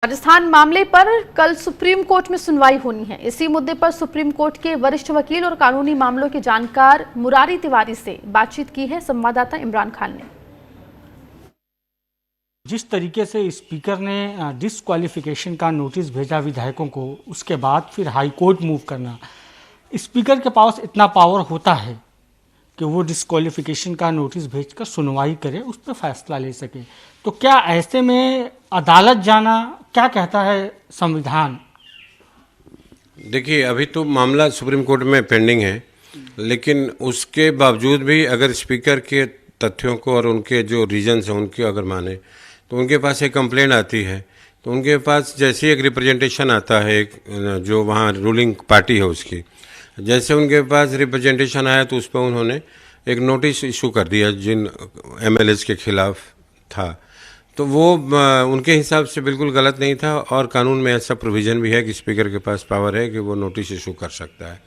राजस्थान मामले पर कल सुप्रीम कोर्ट में सुनवाई होनी है। इसी मुद्दे पर सुप्रीम कोर्ट के वरिष्ठ वकील और कानूनी मामलों के जानकार मुरारी तिवारी से बातचीत की है संवाददाता इमरान खान ने। जिस तरीके से स्पीकर ने डिस्क्वालिफिकेशन का नोटिस भेजा विधायकों को, उसके बाद फिर हाई कोर्ट मूव करना, स्पीकर के पास इतना पावर होता है कि वो डिस्क्वालिफिकेशन का नोटिस भेजकर सुनवाई करे, उस पर फैसला ले सके। तो क्या ऐसे में अदालत जाना, क्या कहता है संविधान? देखिए, अभी तो मामला सुप्रीम कोर्ट में पेंडिंग है, लेकिन उसके बावजूद भी अगर स्पीकर के तथ्यों को और उनके जो रीजंस हैं उनके अगर माने तो उनके पास एक कंप्लेंट आती है, तो उनके पास जैसे ही एक रिप्रेजेंटेशन आता है, एक जो वहाँ रूलिंग पार्टी है उसकी, जैसे उनके पास रिप्रेजेंटेशन आया तो उस पर उन्होंने एक नोटिस इशू कर दिया जिन एमएलएज के खिलाफ था। तो वो उनके हिसाब से बिल्कुल गलत नहीं था और कानून में ऐसा प्रोविज़न भी है कि स्पीकर के पास पावर है कि वो नोटिस इशू कर सकता है।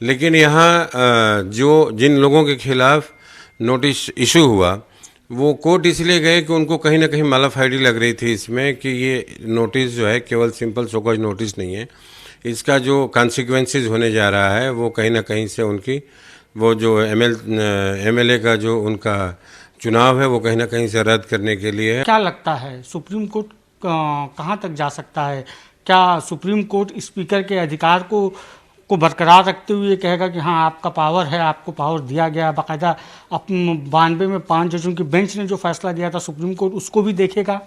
लेकिन यहाँ जो जिन लोगों के खिलाफ नोटिस इशू हुआ वो कोर्ट इसलिए गए कि उनको कहीं ना कहीं मालाफाइडी लग रही थी इसमें कि ये नोटिस जो है केवल सिंपल सोकॉज नोटिस नहीं है, इसका जो कॉन्सिक्वेंसेस होने जा रहा है वो कहीं ना कहीं से उनकी वो जो एमएलए का जो उनका चुनाव है वो कहीं ना कहीं से रद्द करने के लिए है। क्या लगता है सुप्रीम कोर्ट कहाँ तक जा सकता है? क्या सुप्रीम कोर्ट स्पीकर के अधिकार को बरकरार रखते हुए कहेगा कि हाँ आपका पावर है, आपको पावर दिया गया, बाकायदा 92 में 5 जजों की बेंच ने जो फैसला दिया था सुप्रीम कोर्ट उसको भी देखेगा?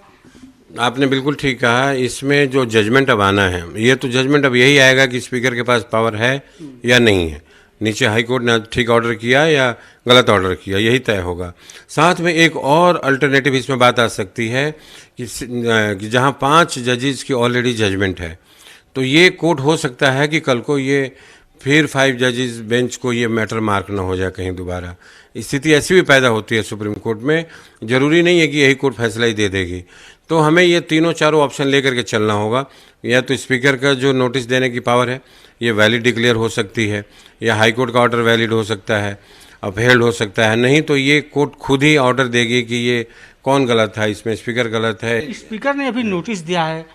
आपने बिल्कुल ठीक कहा। इसमें जो जजमेंट अब आना है, ये तो जजमेंट अब यही आएगा कि स्पीकर के पास पावर है या नहीं है। नीचे हाई कोर्ट ने ठीक ऑर्डर किया या गलत ऑर्डर किया, यही तय होगा। साथ में एक और अल्टरनेटिव इसमें बात आ सकती है कि जहां 5 जजेस की ऑलरेडी जजमेंट है, तो ये कोर्ट हो सकता है कि कल को ये फिर 5 जजेस बेंच को ये मैटर मार्क ना हो जाए कहीं दोबारा। स्थिति ऐसी भी पैदा होती है सुप्रीम कोर्ट में, जरूरी नहीं है कि यही कोर्ट फैसला ही दे देगी। तो हमें ये तीनों चारों ऑप्शन लेकर के चलना होगा। या तो स्पीकर का जो नोटिस देने की पावर है ये वैलिड डिक्लेयर हो सकती है, या हाई कोर्ट का ऑर्डर वैलिड हो सकता है, अपहेल्ड हो सकता है, नहीं तो ये कोर्ट खुद ही ऑर्डर देगी कि ये कौन गलत था, इसमें स्पीकर गलत है। स्पीकर ने अभी नोटिस दिया है,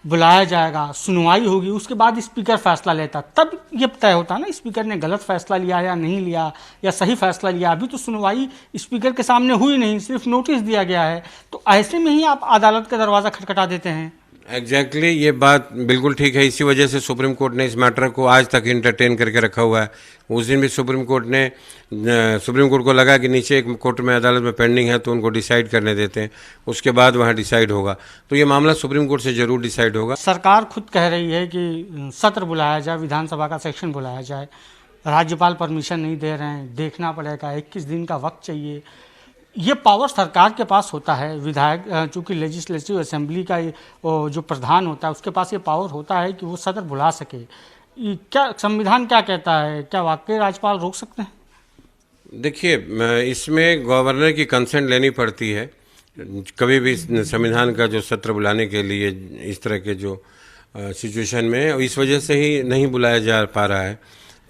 बुलाया जाएगा, सुनवाई होगी, उसके बाद स्पीकर फैसला लेता, तब ये तय होता ना स्पीकर ने गलत फैसला लिया या नहीं लिया या सही फैसला लिया। अभी तो सुनवाई स्पीकर के सामने हुई नहीं, सिर्फ नोटिस दिया गया है। तो ऐसे में ही आप अदालत का दरवाज़ा खटखटा देते हैं। एग्जैक्टली ये बात बिल्कुल ठीक है। इसी वजह से सुप्रीम कोर्ट ने इस मैटर को आज तक इंटरटेन करके रखा हुआ है। उस दिन भी सुप्रीम कोर्ट को लगा कि नीचे एक कोर्ट में अदालत में पेंडिंग है तो उनको डिसाइड करने देते हैं, उसके बाद वहाँ डिसाइड होगा। तो ये मामला सुप्रीम कोर्ट से जरूर डिसाइड होगा। सरकार खुद कह रही है कि सत्र बुलाया जाए, विधानसभा का सेक्शन बुलाया जाए, राज्यपाल परमिशन नहीं दे रहे हैं, देखना पड़ेगा, 21 दिन का वक्त चाहिए। ये पावर सरकार के पास होता है। विधायक चूँकि लेजिस्लेटिव असेंबली का जो प्रधान होता है उसके पास ये पावर होता है कि वो सदर बुला सके। क्या संविधान क्या कहता है? क्या वाकई राज्यपाल रोक सकते हैं? देखिए, इसमें गवर्नर की कंसेंट लेनी पड़ती है कभी भी संविधान का जो सत्र बुलाने के लिए इस तरह के जो सिचुएशन में। इस वजह से ही नहीं बुलाया जा पा रहा है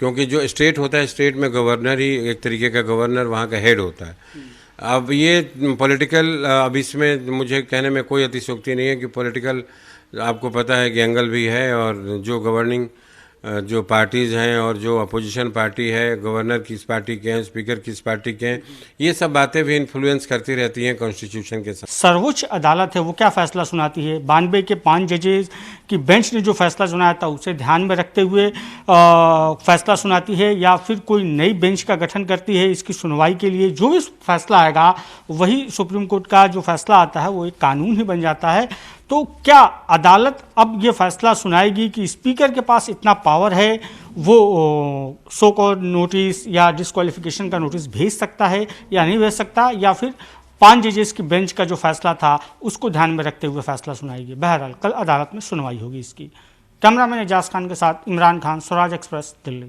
क्योंकि जो स्टेट होता है, स्टेट में गवर्नर ही एक तरीके का गवर्नर वहाँ का हेड होता है। अब ये पॉलिटिकल, अब इसमें मुझे कहने में कोई अतिशयोक्ति नहीं है कि पॉलिटिकल आपको पता है कि एंगल भी है, और जो गवर्निंग जो पार्टीज़ हैं और जो अपोजिशन पार्टी है, गवर्नर किस पार्टी के हैं, स्पीकर किस पार्टी के हैं, ये सब बातें भी इन्फ्लुएंस करती रहती हैं कॉन्स्टिट्यूशन के साथ। सर्वोच्च अदालत है वो क्या फैसला सुनाती है? 92 के 5 जजेस की बेंच ने जो फैसला सुनाया था उसे ध्यान में रखते हुए फैसला सुनाती है, या फिर कोई नई बेंच का गठन करती है इसकी सुनवाई के लिए? जो भी फैसला आएगा वही सुप्रीम कोर्ट का जो फैसला आता है वो एक कानून ही बन जाता है। तो क्या अदालत अब ये फैसला सुनाएगी कि स्पीकर के पास इतना पावर है, वो सो कॉल्ड नोटिस या डिस्क्वालिफिकेशन का नोटिस भेज सकता है या नहीं भेज सकता, या फिर 5 जजेस की बेंच का जो फैसला था उसको ध्यान में रखते हुए फैसला सुनाएगी? बहरहाल कल अदालत में सुनवाई होगी इसकी। कैमरामैन एजाज खान के साथ इमरान खान, स्वराज एक्सप्रेस, दिल्ली।